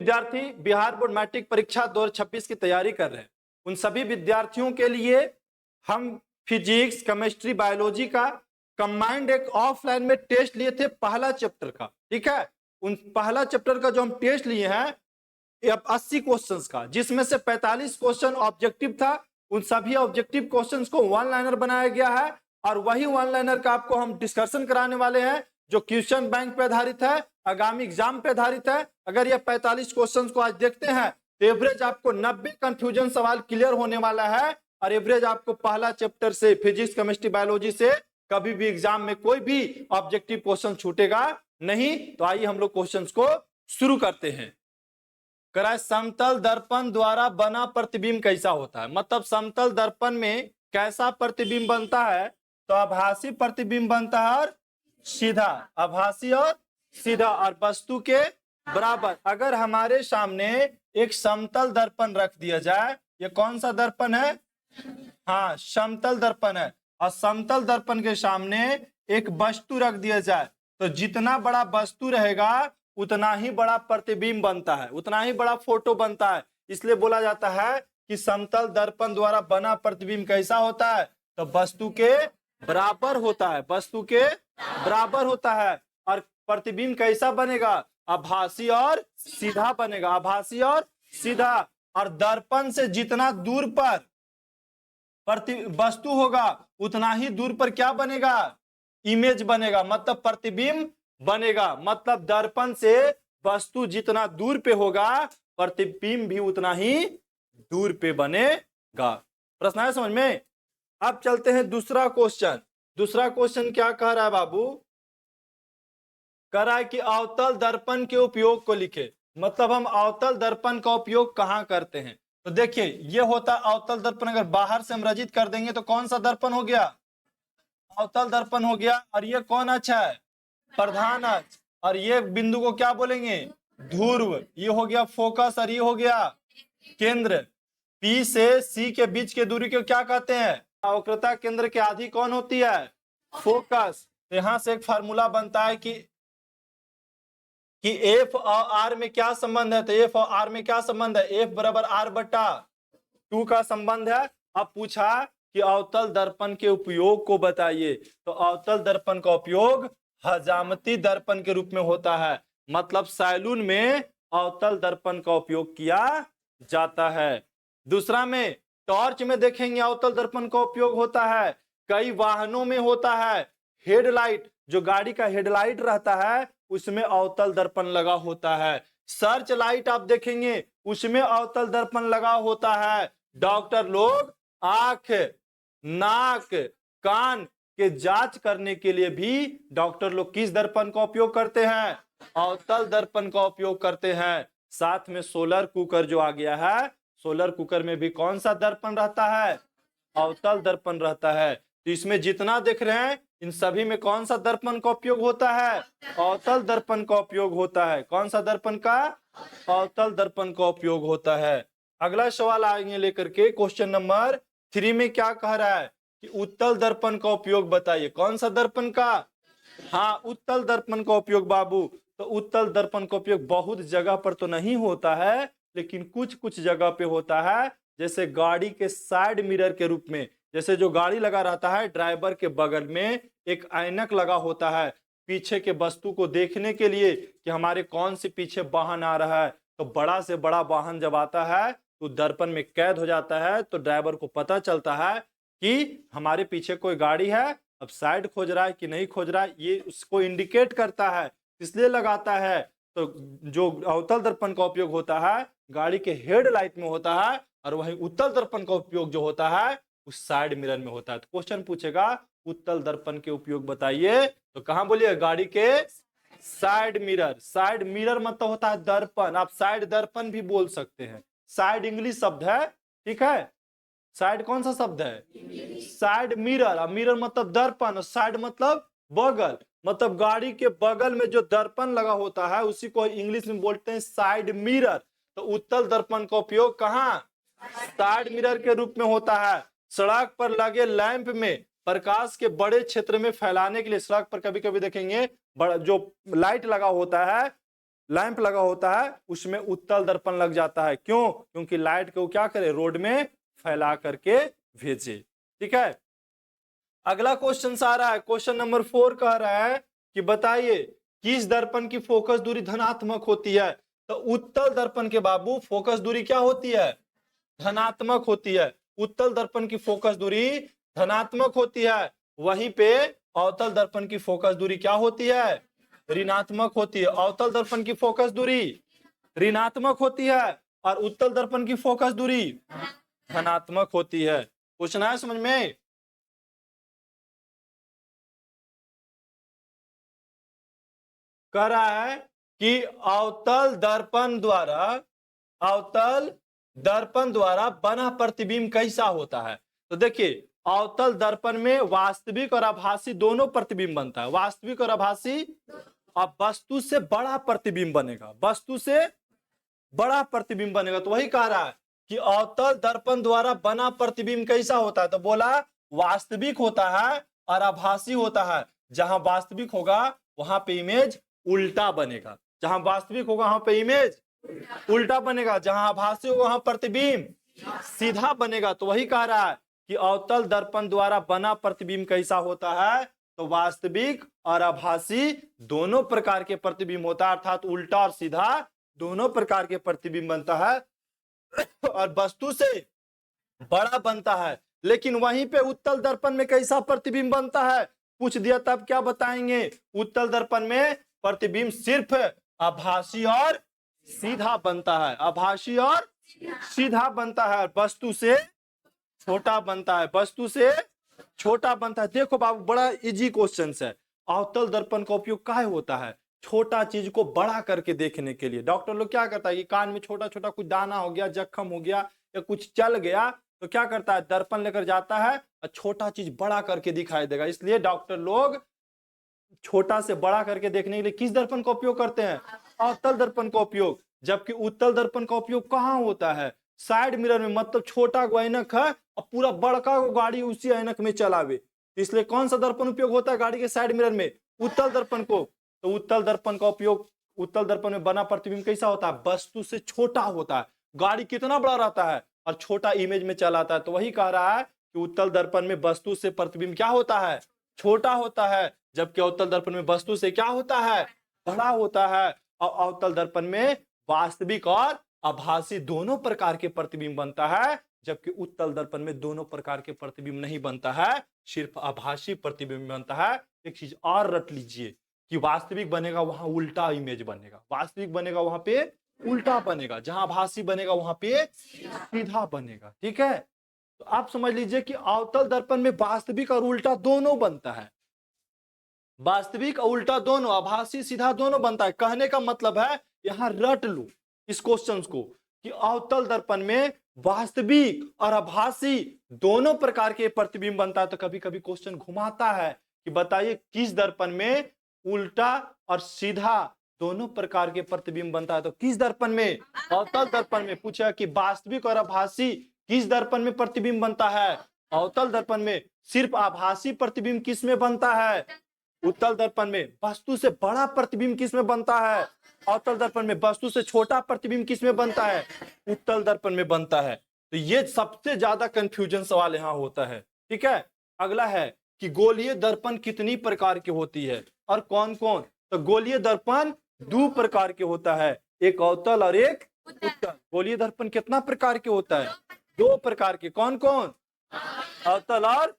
विद्यार्थी Bihar board matric परीक्षा 2026 की तैयारी कर रहे हैं, उन सभी विद्यार्थियों के लिए हम फिजिक्स, केमिस्ट्री, बायोलॉजी का कंबाइंड एक ऑफलाइन में टेस्ट लिए थे पहला चैप्टर का। ठीक है, उन पहला चैप्टर का जो हम टेस्ट लिए हैं 80 क्वेश्चंस का, जिसमें से 45 क्वेश्चन ऑब्जेक्टिव था। उन सभी ऑब्जेक्टिव क्वेश्चंस को वन लाइनर बनाया गया है और वही वन लाइनर का आपको हम डिस्कशन कराने वाले हैं जो क्वेश्चन बैंक पे आधारित है, आगामी एग्जाम पे आधारित है। अगर ये 45 क्वेश्चंस को आज देखते हैं तो एवरेज आपको 90 कंफ्यूजन सवाल क्लियर होने वाला है और एवरेज आपको पहला चैप्टर से फिजिक्स, केमिस्ट्री, बायोलॉजी से कभी भी एग्जाम में कोई भी ऑब्जेक्टिव क्वेश्चन छूटेगा नहीं। तो आइए हम लोग क्वेश्चंस को शुरू करते हैं। कराए समतल दर्पण द्वारा बना प्रतिबिंब कैसा होता है, मतलब समतल दर्पण में कैसा प्रतिबिंब बनता है। तो आभासी प्रतिबिंब बनता है और सीधा, आभासी और सीधा और वस्तु के बराबर। अगर हमारे सामने एक समतल दर्पण रख दिया जाए, ये कौन सा दर्पण है? हाँ, समतल दर्पण है। और समतल दर्पण के सामने एक वस्तु रख दिया जाए तो जितना बड़ा वस्तु रहेगा उतना ही बड़ा प्रतिबिंब बनता है, उतना ही बड़ा फोटो बनता है। इसलिए बोला जाता है कि समतल दर्पण द्वारा बना प्रतिबिंब कैसा होता है, तो वस्तु के बराबर होता है, वस्तु के बराबर होता है। और प्रतिबिंब कैसा बनेगा? आभासी और सीधा बनेगा, आभासी और सीधा। और दर्पण से जितना दूर पर वस्तु होगा उतना ही दूर पर क्या बनेगा? इमेज बनेगा, मतलब प्रतिबिंब बनेगा। मतलब दर्पण से वस्तु जितना दूर पे होगा प्रतिबिंब भी उतना ही दूर पे बनेगा। प्रश्न है समझ में? अब चलते हैं दूसरा क्वेश्चन। दूसरा क्वेश्चन क्या कह रहा है बाबू? कह रहा है कि अवतल दर्पण के उपयोग को लिखे। मतलब हम अवतल दर्पण का उपयोग कहां करते हैं? तो देखिए, ये होता अवतल दर्पण। अगर बाहर से हम रचित कर देंगे तो कौन सा दर्पण हो गया? अवतल दर्पण हो गया। और ये कौन अक्ष है? प्रधान अक्ष। और ये बिंदु को क्या बोलेंगे? ध्रुव। ये हो गया फोकस और ये हो गया केंद्र। P से C के बीच के दूरी को क्या कहते हैं? वक्रता केंद्र के आधी कौन होती है? फोकस। तो यहां से एक फार्मूला बनता है कि F और R में क्या संबंध है? तो F और R में क्या संबंध है? F बराबर R बटा 2 का संबंध है। अब पूछा कि अवतल दर्पण के उपयोग को बताइए। तो अवतल दर्पण का उपयोग हजामती दर्पण के रूप में होता है। मतलब सैलून में अवतल दर्पण का उपयोग किया जाता है। दूसरा में टॉर्च में देखेंगे अवतल दर्पण का उपयोग होता है। कई वाहनों में होता है। हेडलाइट, जो गाड़ी का हेडलाइट रहता है उसमें अवतल दर्पण लगा होता है। सर्च लाइट आप देखेंगे उसमें अवतल दर्पण लगा होता है। डॉक्टर लोग आंख, नाक, कान के जांच करने के लिए भी डॉक्टर लोग किस दर्पण का उपयोग करते हैं? अवतल दर्पण का उपयोग करते हैं। साथ में सोलर कुकर जो आ गया है, सोलर कुकर में भी कौन सा दर्पण रहता है? अवतल दर्पण रहता है। तो इसमें जितना देख रहे हैं इन सभी में कौन सा दर्पण का उपयोग होता है? अवतल दर्पण का उपयोग होता है। कौन सा दर्पण का? अवतल दर्पण का उपयोग होता है। अगला सवाल आएंगे लेकर के क्वेश्चन नंबर 3 में क्या कह रहा है कि उत्तल दर्पण का उपयोग बताइए। कौन सा दर्पण का? हाँ, उत्तल दर्पण का उपयोग बाबू। तो उत्तल दर्पण का उपयोग बहुत जगह पर तो नहीं होता है, लेकिन कुछ कुछ जगह पे होता है। जैसे गाड़ी के साइड मिरर के रूप में, जैसे जो गाड़ी लगा रहता है ड्राइवर के बगल में एक ऐनक लगा होता है पीछे के वस्तु को देखने के लिए कि हमारे कौन से पीछे वाहन आ रहा है। तो बड़ा से बड़ा वाहन जब आता है तो दर्पण में कैद हो जाता है, तो ड्राइवर को पता चलता है कि हमारे पीछे कोई गाड़ी है, अब साइड खोज रहा है कि नहीं खोज रहा है, ये उसको इंडिकेट करता है, इसलिए लगाता है। तो जो अवतल दर्पण का उपयोग होता है गाड़ी के हेडलाइट में होता है और वही उत्तल दर्पण का उपयोग जो होता है उस साइड मिरर में होता है। तो क्वेश्चन पूछेगा उत्तल दर्पण के उपयोग बताइए, तो कहां बोलिए? गाड़ी के साइड मिरर। साइड मिरर मतलब होता है दर्पण, आप साइड दर्पण भी बोल सकते हैं। साइड इंग्लिश शब्द है, ठीक है। साइड कौन सा शब्द है? Side mirror. अब मिरर मतलब दर्पण और साइड मतलब बगल। मतलब गाड़ी के बगल में जो दर्पण लगा होता है उसी को इंग्लिश में बोलते हैं साइड मिरर। तो उत्तल दर्पण का उपयोग कहां? साइड मिरर के रूप में होता है। सड़क पर लगे लैंप में प्रकाश के बड़े क्षेत्र में फैलाने के लिए, सड़क पर कभी कभी देखेंगे बड़ा जो लाइट लगा होता है, लैंप लगा होता है उसमें उत्तल दर्पण लग जाता है। क्यों? क्योंकि लाइट को क्या करे, रोड में फैला करके भेजे। ठीक है, अगला क्वेश्चन आ रहा है, क्वेश्चन नंबर 4 कह रहा है कि बताइए किस दर्पण की फोकस दूरी धनात्मक होती है। तो उत्तल दर्पण के बाबू फोकस दूरी क्या होती है, धनात्मक होती है। उत्तल दर्पण की फोकस दूरी धनात्मक होती है, वहीं पे अवतल दर्पण की फोकस दूरी क्या होती है, ऋणात्मक होती है। अवतल दर्पण की फोकस दूरी ऋणात्मक होती है और उत्तल दर्पण की फोकस दूरी धनात्मक होती है। क्वेश्चन आया समझ में? कह रहा है कि अवतल दर्पण द्वारा बना प्रतिबिंब कैसा होता है। तो देखिए अवतल दर्पण में वास्तविक और आभासी दोनों प्रतिबिंब बनता है। वास्तविक और आभासी, अब वस्तु से बड़ा प्रतिबिंब बनेगा, वस्तु से बड़ा प्रतिबिंब बनेगा। तो वही कह रहा है कि अवतल दर्पण द्वारा बना प्रतिबिंब कैसा होता है। तो बोला वास्तविक होता है और आभासी होता है। जहां वास्तविक होगा वहां पे इमेज उल्टा बनेगा, जहां वास्तविक होगा वहां पे इमेज उल्टा बनेगा, जहां आभासी होगा वहां प्रतिबिंब सीधा बनेगा। तो वही कह रहा है कि अवतल दर्पण द्वारा बना प्रतिबिंब कैसा होता है। तो वास्तविक और आभासी दोनों प्रकार के प्रतिबिंब होता है, अर्थात उल्टा और सीधा दोनों प्रकार के प्रतिबिंब बनता है और वस्तु से बड़ा बनता है। लेकिन वहीं पे उत्तल दर्पण में कैसा प्रतिबिंब बनता है, पूछ दिया तब क्या बताएंगे। उत्तल दर्पण में प्रतिबिंब सिर्फ आभासी और सीधा बनता है, आभासी और सीधा बनता है, वस्तु से छोटा बनता है, वस्तु से छोटा बनता है। देखो बाबू बड़ा इजी क्वेश्चन है। अवतल दर्पण का उपयोग काहे होता है, छोटा चीज को बड़ा करके देखने के लिए। डॉक्टर लोग क्या करता है कि कान में छोटा छोटा कुछ दाना हो गया, जख्म हो गया या कुछ चल गया, तो क्या करता है, दर्पण लेकर जाता है और छोटा चीज बड़ा करके दिखाई देगा। इसलिए डॉक्टर लोग छोटा से बड़ा करके देखने के लिए किस दर्पण का उपयोग करते हैं, अवतल दर्पण का उपयोग। जबकि उत्तल दर्पण का उपयोग कहाँ होता है, साइड मिरर में, मतलब छोटा ऐनक है और पूरा बड़का गाड़ी उसी ऐनक में चलावे। इसलिए कौन सा दर्पण उपयोग होता है गाड़ी के साइड मिरर में, उत्तल दर्पण को। तो उत्तल दर्पण का उपयोग, उत्तल दर्पण में बना प्रतिबिंब कैसा होता है, वस्तु से छोटा होता है। गाड़ी कितना बड़ा रहता है और छोटा इमेज में चलाता है। तो वही कह रहा है कि उत्तल दर्पण में वस्तु से प्रतिबिंब क्या होता है, छोटा होता है, जबकि अवतल दर्पण में वस्तु से क्या होता है, बड़ा होता है। और अवतल दर्पण में वास्तविक और आभासी दोनों प्रकार के प्रतिबिंब बनता है, जबकि उत्तल दर्पण में दोनों प्रकार के प्रतिबिंब नहीं बनता है, सिर्फ आभासी प्रतिबिंब बनता है। एक चीज और रट लीजिए कि वास्तविक बनेगा वहां उल्टा इमेज बनेगा, वास्तविक बनेगा वहां पे उल्टा बनेगा, जहां आभासी बनेगा वहां पे सीधा बनेगा। ठीक है, तो आप समझ लीजिए कि अवतल दर्पण में वास्तविक और उल्टा दोनों बनता है, वास्तविक और उल्टा दोनों, आभासी सीधा दोनों बनता है। कहने का मतलब है, यहां रट लो इस क्वेश्चन को कि अवतल दर्पण में वास्तविक और आभासी दोनों प्रकार के प्रतिबिंब बनता है। तो कभी कभी क्वेश्चन घुमाता है कि बताइए किस दर्पण में उल्टा और सीधा दोनों प्रकार के प्रतिबिंब बनता है। तो किस दर्पण में, अवतल दर्पण में। पूछा कि वास्तविक और आभासी किस दर्पण में प्रतिबिंब बनता है, अवतल दर्पण में। सिर्फ आभासी प्रतिबिंब किस में बनता है, उत्तल दर्पण में। वस्तु से बड़ा प्रतिबिंब किस में बनता है, अवतल दर्पण में। वस्तु से छोटा प्रतिबिंब किस में बनता है, उत्तल दर्पण में बनता है। तो ये सबसे ज्यादा कंफ्यूजन सवाल यहाँ होता है। ठीक है, अगला है कि गोलीय दर्पण कितनी प्रकार की होती है और कौन कौन। तो गोलीय दर्पण दो प्रकार के होता है, एक अवतल और एक उत्तल। गोलीय दर्पण कितना प्रकार के होता है, दो प्रकार के। कौन कौन, अवतल और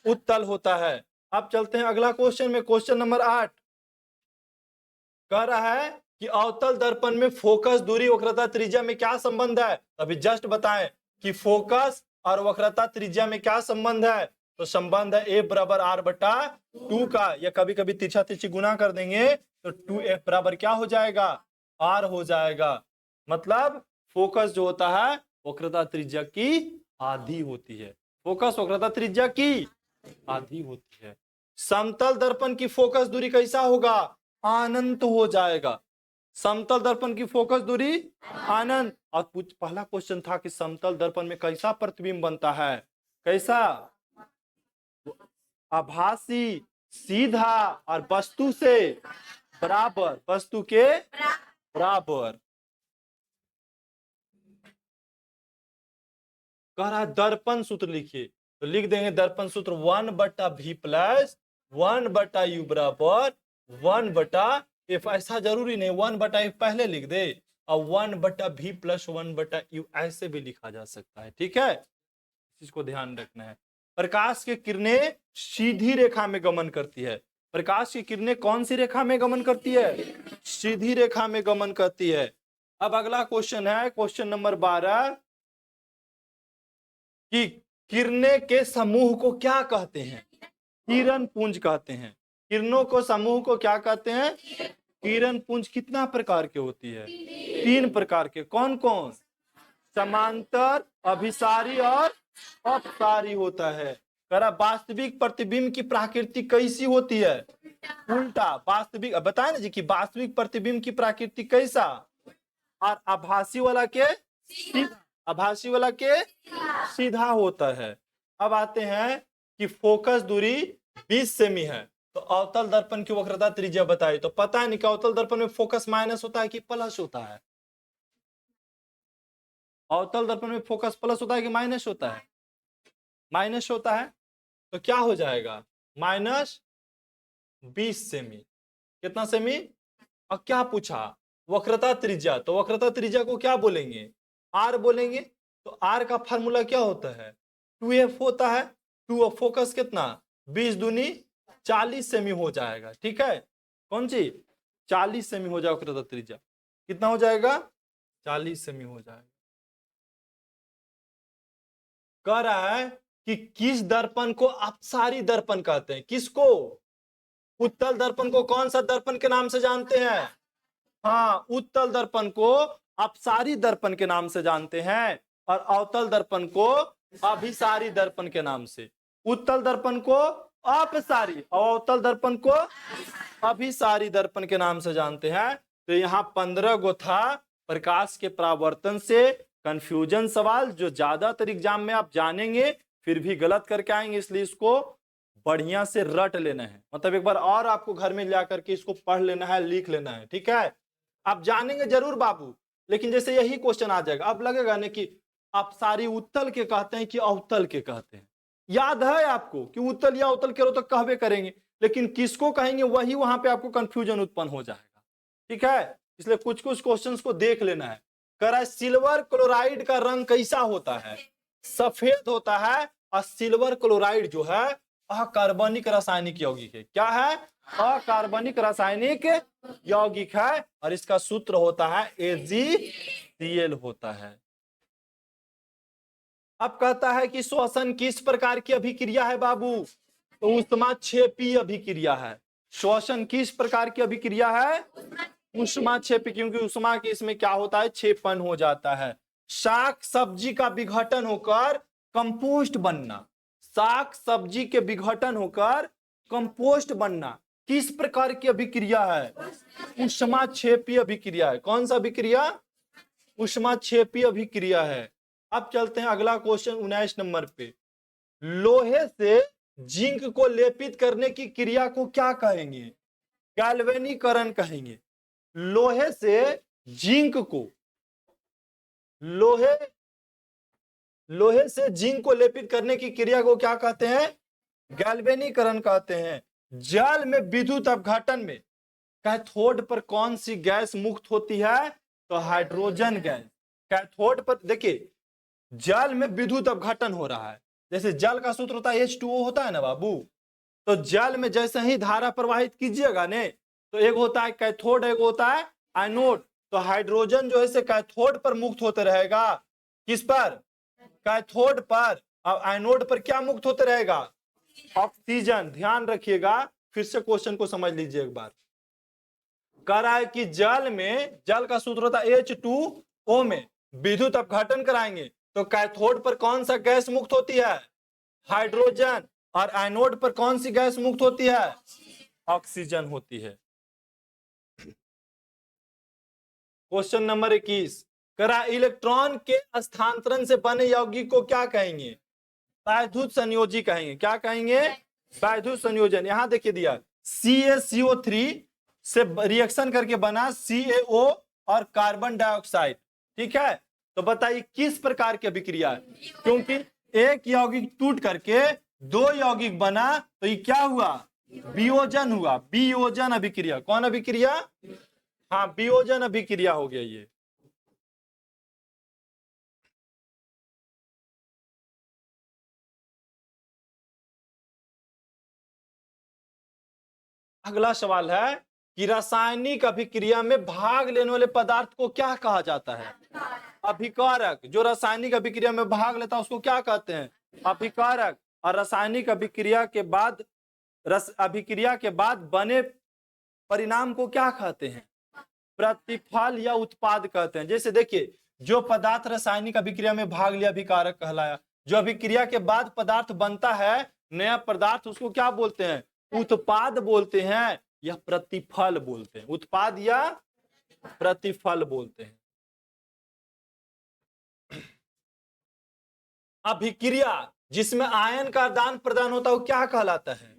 उत्तल होता है। अब चलते हैं अगला क्वेश्चन में, क्वेश्चन नंबर 8 कह रहा है कि अवतल दर्पण में फोकस दूरी वक्रता त्रिज्या में क्या संबंध है। अभी जस्ट बताएं कि फोकस और वक्रता त्रिज्या में क्या संबंध है। तो संबंध है F बराबर R बटा 2 का, या कभी कभी तिरछा तिरछी गुना कर देंगे तो 2F बराबर क्या हो जाएगा, R हो जाएगा। मतलब फोकस जो होता है वक्रता त्रिज्या की आधी होती है, फोकस वक्रता त्रिज्या की आधी होती है। समतल दर्पण की फोकस दूरी कैसा होगा, अनंत हो जाएगा। समतल दर्पण की फोकस दूरी अनंत। और पहला क्वेश्चन था कि समतल दर्पण में कैसा प्रतिबिंब बनता है, कैसा, आभासी, सीधा और वस्तु से बराबर, वस्तु के बराबर। कह रहा है दर्पण सूत्र लिखिए, तो लिख देंगे दर्पण सूत्र 1/v प्लस 1/u बराबर 1/f। ऐसा जरूरी नहीं 1/f पहले लिख दे और 1/v प्लस 1/u ऐसे भी लिखा जा सकता है। ठीक है, इस चीज को ध्यान रखना है। प्रकाश की किरणें सीधी रेखा में गमन करती है। प्रकाश की किरणें कौन सी रेखा में गमन करती है? सीधी रेखा में गमन करती है। अब अगला क्वेश्चन है क्वेश्चन नंबर 12 कि किरणें के समूह को क्या कहते हैं? किरण पुंज कहते हैं। किरणों को समूह को क्या कहते हैं? किरण पुंज। कितना प्रकार के होती है? 3 प्रकार के। कौन कौन? समांतर, अभिसारी और अपसारी होता है। करा वास्तविक प्रतिबिंब की प्रकृति कैसी होती है? उल्टा। वास्तविक बताए ना जी कि वास्तविक प्रतिबिंब की प्रकृति कैसा, और आभासी वाला के सीधा, आभासी वाला के सीधा होता है। अब आते हैं कि फोकस दूरी 20 सेमी है, तो अवतल दर्पण की वक्रता त्रिज्या बताई। तो पता है नहीं कि अवतल दर्पण में फोकस माइनस होता है कि प्लस होता है? अवतल दर्पण में फोकस प्लस होता है कि माइनस होता है? माइनस होता है। तो क्या हो जाएगा? -20 सेमी। कितना सेमी? और क्या पूछा? वक्रता त्रिज्या। तो वक्रता त्रिज्या को क्या बोलेंगे? आर बोलेंगे। तो आर का फार्मूला क्या होता है? 2f होता है। 2 फोकस कितना? 20 दूनी 40 सेमी हो जाएगा। ठीक है, कौन सी? 40 सेमी हो जाएगा वक्रता त्रिज्या। कितना हो जाएगा? 40 सेमी हो जाएगा। कह रहा है कि किस दर्पण को अपसारी दर्पण कहते हैं? किसको? उत्तल दर्पण को कौन सा दर्पण के नाम से जानते हैं? हाँ, उत्तल दर्पण को अपसारी दर्पण के नाम से जानते हैं, और अवतल दर्पण को अभिसारी दर्पण के नाम से। उत्तल दर्पण को अपसारी और अवतल दर्पण को अभिसारी दर्पण के नाम से जानते हैं। तो यहाँ 15 गो था प्रकाश के परावर्तन से कंफ्यूजन सवाल, जो ज्यादातर एग्जाम में आप जानेंगे फिर भी गलत करके आएंगे, इसलिए इसको बढ़िया से रट लेना है। मतलब एक बार और आपको घर में जाकर के इसको पढ़ लेना है, लिख लेना है। ठीक है, आप जानेंगे जरूर बाबू, लेकिन जैसे यही क्वेश्चन आ जाएगा अब लगेगा ना कि अपसारी उत्तल के कहते हैं कि अवतल के कहते हैं। याद है आपको कि उत्तल या अवतल के तो कहवे करेंगे, लेकिन किसको कहेंगे वही वहां पे आपको कंफ्यूजन उत्पन्न हो जाएगा। ठीक है, इसलिए कुछ कुछ क्वेश्चंस को देख लेना है। कह रहा है सिल्वर क्लोराइड का रंग कैसा होता है? सफेद होता है। और सिल्वर क्लोराइड जो है अकार्बनिक रासायनिक यौगिक है। क्या है? अकार्बनिक रासायनिक यौगिक है, और इसका सूत्र होता है AgCl होता है। अब कहता है कि श्वसन किस प्रकार की अभिक्रिया है बाबू? तो ऊष्माक्षेपी अभिक्रिया है। श्वसन किस प्रकार की अभिक्रिया है? ऊष्माक्षेपी, क्योंकि ऊष्मा के इसमें क्या होता है? क्षेपण हो जाता है। शाक सब्जी का विघटन होकर कंपोस्ट बनना। शाक सब्जी के विघटन होकर कंपोस्ट बनना किस प्रकार की अभिक्रिया है? ऊष्माक्षेपी अभिक्रिया है। कौन सा अभिक्रिया? ऊष्माक्षेपी अभिक्रिया है। अब चलते हैं अगला क्वेश्चन 19 नंबर पे। लोहे से जिंक को लेपित करने की क्रिया को क्या कहेंगे? गैल्वेनीकरण कहेंगे। लोहे से जिंक को, लोहे से जिंक को लेपित करने की क्रिया को क्या कहते हैं? गैल्वेनीकरण कहते हैं। जल में विद्युत अपघटन में कैथोड पर कौन सी गैस मुक्त होती है? तो हाइड्रोजन गैस। कैथोड पर देखिए जल में विद्युत अपघटन हो रहा है, जैसे जल का सूत्र होता है H2O होता है ना बाबू। तो जल में जैसे ही धारा प्रवाहित कीजिएगा ने, तो एक होता है कैथोड, एक होता है एनोड। तो हाइड्रोजन जो है से कैथोड पर मुक्त होते रहेगा। किस पर? कैथोड पर। और एनोड पर क्या मुक्त होते रहेगा? ऑक्सीजन। ध्यान रखिएगा, फिर से क्वेश्चन को समझ लीजिए एक बार। कह रहा है कि जल में, जल का सूत्र होता है H2O में विद्युत अपघटन कराएंगे तो कैथोड पर कौन सा गैस मुक्त होती है? हाइड्रोजन। और एनोड पर कौन सी गैस मुक्त होती है? ऑक्सीजन होती है। Question number 21। करा इलेक्ट्रॉन के स्थानांतरण से बने यौगिक को क्या कहेंगे? वैद्युत संयोजी कहेंगे। क्या कहेंगे? वैद्युत संयोजन। यहां देखिए दिया CaCO3 से रिएक्शन करके बना CaO और कार्बन डाइऑक्साइड। ठीक है, तो बताइए किस प्रकार की अभिक्रिया है? क्योंकि एक यौगिक टूट करके दो यौगिक बना तो ये क्या हुआ? वियोजन हुआ। वियोजन अभिक्रिया। कौन अभिक्रिया? हाँ, वियोजन अभिक्रिया हो गया ये। अगला सवाल है कि रासायनिक अभिक्रिया में भाग लेने वाले पदार्थ को क्या कहा जाता है? अभिकारक। जो रासायनिक अभिक्रिया में भाग लेता है उसको क्या कहते हैं? अभिकारक। और रासायनिक अभिक्रिया के बाद बने परिणाम को क्या कहते हैं? प्रतिफल या उत्पाद कहते हैं। जैसे देखिए, जो पदार्थ रासायनिक अभिक्रिया में भाग लिया अभिकारक कहलाया। जो अभिक्रिया के बाद पदार्थ बनता है नया पदार्थ, उसको क्या बोलते हैं? उत्पाद बोलते हैं या प्रतिफल बोलते हैं। उत्पाद या प्रतिफल बोलते हैं। अभिक्रिया जिसमें आयन का आदान प्रदान होता है वो क्या कहलाता है?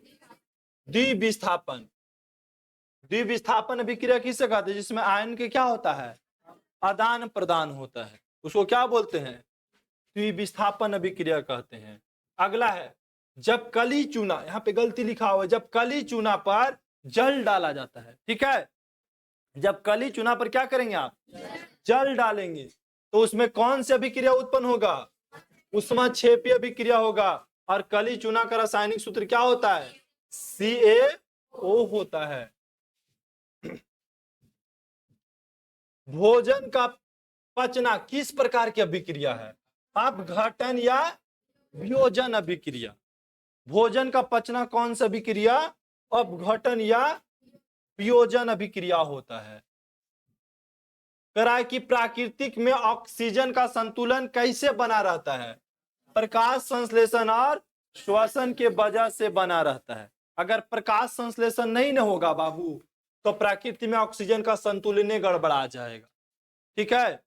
द्विविस्थापन। द्विविस्थापन अभिक्रिया किसे कहते हैं? जिसमें आयन के क्या होता है? आदान प्रदान होता है, उसको क्या बोलते हैं? द्विविस्थापन अभिक्रिया कहते हैं। अगला है जब कली चूना, यहाँ पे गलती लिखा हुआ है, जब कली चूना पर जल डाला जाता है। ठीक है, जब कली चूना पर क्या करेंगे आप? जल डालेंगे तो उसमें कौन सी अभिक्रिया उत्पन्न होगा? ऊष्माक्षेपीय अभिक्रिया होगा। और कली चूना का रासायनिक सूत्र क्या होता है? CaO होता है। भोजन का पचना किस प्रकार की अभिक्रिया है? अपघटन या वियोजन अभिक्रिया। भोजन का पचना कौन सा अभिक्रिया? अपघटन या वियोजन अभिक्रिया होता है। कराए कि प्राकृतिक में ऑक्सीजन का संतुलन कैसे बना रहता है? प्रकाश संश्लेषण और श्वसन के वजह से बना रहता है। अगर प्रकाश संश्लेषण नहीं न होगा बाबू तो प्रकृति में ऑक्सीजन का संतुलन गड़बड़ा जाएगा। ठीक है,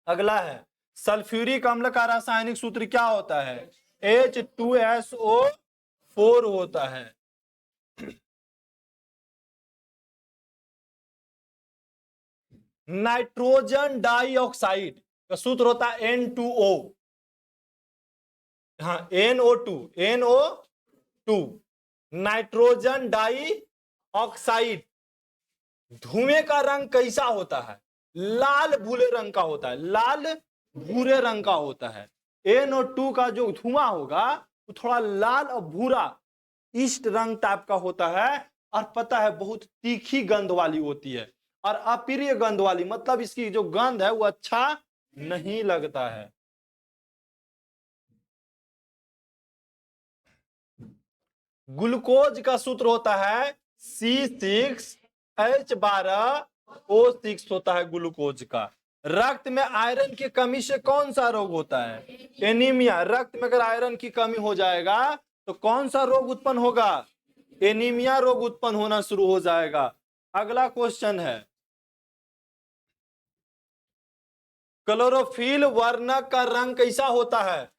अगला है सल्फ्यूरिक अम्ल का रासायनिक सूत्र क्या होता है? H2SO4 होता है। नाइट्रोजन डाइऑक्साइड का सूत्र होता है N2O। हाँ, NO2 नाइट्रोजन डाइऑक्साइड। धुएं का रंग कैसा होता है? लाल भूरे रंग का होता है। लाल भूरे रंग का होता है। NO2 का जो धुआं होगा वो थोड़ा लाल और भूरा ईस्ट रंग टाइप का होता है। और पता है बहुत तीखी गंध वाली होती है और अप्रिय गंध वाली, मतलब इसकी जो गंध है वो अच्छा नहीं लगता है। ग्लूकोज का सूत्र होता है C6H12O6 होता है ग्लूकोज का। रक्त में आयरन की कमी से कौन सा रोग होता है? एनीमिया। रक्त में अगर आयरन की कमी हो जाएगा तो कौन सा रोग उत्पन्न होगा? एनीमिया रोग उत्पन्न होना शुरू हो जाएगा। अगला क्वेश्चन है क्लोरोफिल वर्णक का रंग कैसा होता है?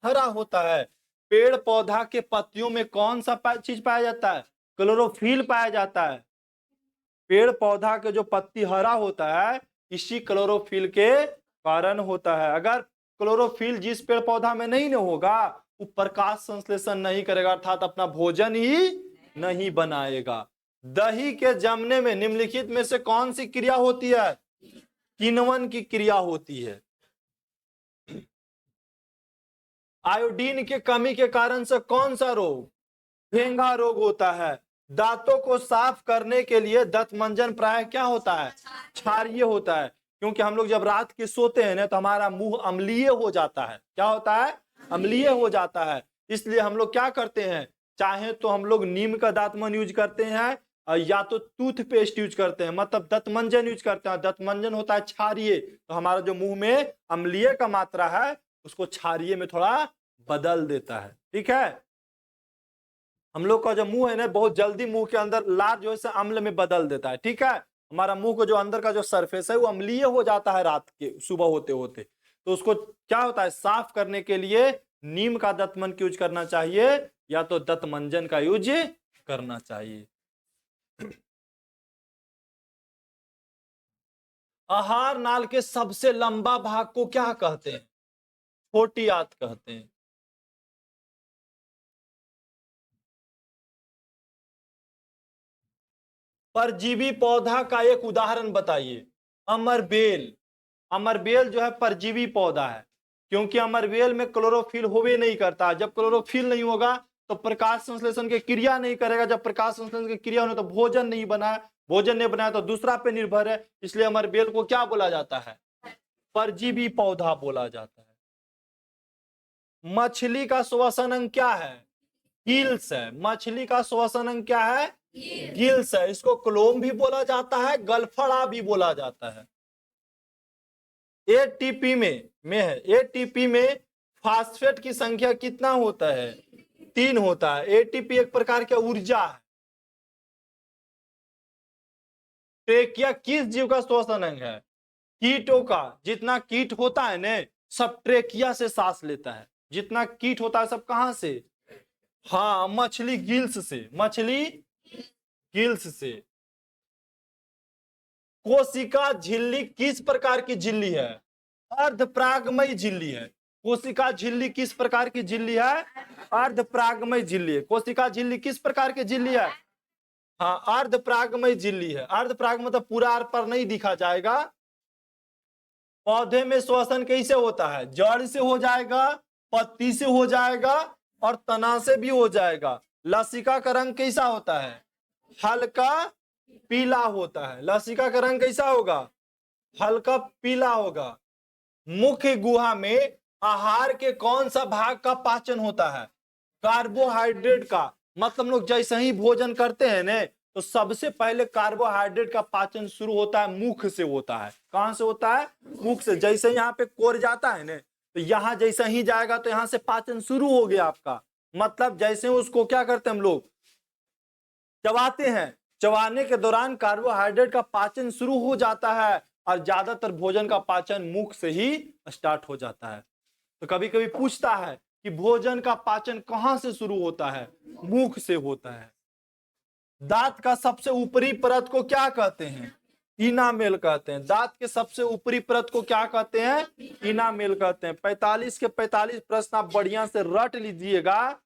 हरा होता है। पेड़ पौधा के पत्तियों में कौन सा चीज पाया जाता है? क्लोरोफिल पाया जाता है। पेड़ पौधा के जो पत्ती हरा होता है इसी क्लोरोफिल के कारण होता है। अगर क्लोरोफिल जिस पेड़ पौधा में नहीं होगा वो प्रकाश संश्लेषण नहीं करेगा, अर्थात अपना भोजन ही नहीं बनाएगा। दही के जमने में निम्नलिखित में से कौन सी क्रिया होती है? किण्वन की क्रिया होती है। आयोडीन की कमी के कारण से कौन सा रोग? फेंगा रोग होता है। दांतों को साफ करने के लिए दंतमंजन प्राय क्या होता है? क्षारीय होता है। क्योंकि हम लोग जब रात के सोते हैं ना तो हमारा मुंह अम्लीय हो जाता है। क्या होता है? अम्लीय हो जाता है। इसलिए हम लोग क्या करते हैं, चाहे तो हम लोग नीम का दांतमंजन यूज करते हैं या तो टूथपेस्ट यूज करते हैं, मतलब दंतमंजन यूज करते हैं। दंतमंजन होता है क्षारीय, तो हमारा जो मुंह में अम्लीय का मात्रा है उसको क्षारीय में थोड़ा बदल देता है। ठीक है, हम लोग का जो मुंह है ना बहुत जल्दी मुंह के अंदर लार जो है अम्ल में बदल देता है। ठीक है, हमारा मुंह को जो अंदर का जो सरफेस है वो अम्लीय हो जाता है रात के सुबह होते होते। तो उसको क्या होता है, साफ करने के लिए नीम का दंतमंजन यूज करना चाहिए या तो दंतमंजन का यूज करना चाहिए। आहार नाल के सबसे लंबा भाग को क्या कहते हैं? छोटी आंत कहते हैं। परजीवी पौधा का एक उदाहरण बताइए। अमरबेल। अमरबेल जो है परजीवी पौधा है, क्योंकि अमरबेल में क्लोरोफिल होवे नहीं करता। जब क्लोरोफिल नहीं होगा तो प्रकाश संश्लेषण की क्रिया नहीं करेगा। जब प्रकाश संश्लेषण की क्रिया होने तो भोजन नहीं बना, भोजन नहीं बनाया तो दूसरा पे निर्भर है। इसलिए अमरबेल को क्या बोला जाता है? परजीवी पौधा बोला जाता है। मछली का श्वसन अंग क्या है? गिल्स है। मछली का श्वसन अंग क्या है? गिल्स है। इसको क्लोम भी बोला जाता है, गलफड़ा भी बोला जाता है। एटीपी में है। एटीपी में फास्फेट की संख्या कितना होता है? 3 होता है। एटीपी एक प्रकार की ऊर्जा है। ट्रेकिया किस जीव का श्वसन अंग है? कीटों का। जितना कीट होता है ने सब ट्रेकिया से सांस लेता है। जितना कीट होता है सब कहां से? हाँ, मछली गिल्स से। मछली गिल्स से। कोशिका झिल्ली किस प्रकार की झिल्ली है? अर्धपरागमयी झिल्ली है। कोशिका झिल्ली किस प्रकार की झिल्ली है? अर्धपरागमयी झिल्ली है। कोशिका झिल्ली किस प्रकार की झिल्ली है? हाँ, अर्धपरागमयी झिल्ली है। अर्धपराग मतलब पूरा आर पर नहीं दिखा जाएगा। पौधे में श्वसन कैसे होता है? जड़ से हो जाएगा, पत्ती से हो जाएगा और तना से भी हो जाएगा। लसिका का रंग कैसा होता है? हल्का पीला होता है। लसिका का रंग कैसा होगा? हल्का पीला होगा। मुख्य गुहा में आहार के कौन सा भाग का पाचन होता है? कार्बोहाइड्रेट का। मतलब हम लोग जैसे ही भोजन करते हैं ने तो सबसे पहले कार्बोहाइड्रेट का पाचन शुरू होता है मुख से होता है। कहां से होता है? मुख से। जैसे यहाँ पे कोर जाता है ने तो यहाँ जैसे ही जाएगा तो यहाँ से पाचन शुरू हो गया आपका। मतलब जैसे उसको क्या करते हैं हम लोग? चबाते हैं। चबाने के दौरान कार्बोहाइड्रेट का पाचन शुरू हो जाता है और ज्यादातर भोजन का पाचन मुख से ही स्टार्ट हो जाता है। तो कभी कभी पूछता है कि भोजन का पाचन कहां से शुरू होता है? मुख से होता है। दांत का सबसे ऊपरी परत को क्या कहते हैं? इनामेल कहते हैं। दांत के सबसे ऊपरी परत को क्या कहते हैं? इनामेल कहते हैं। 45 के 45 प्रश्न आप बढ़िया से रट लीजिएगा।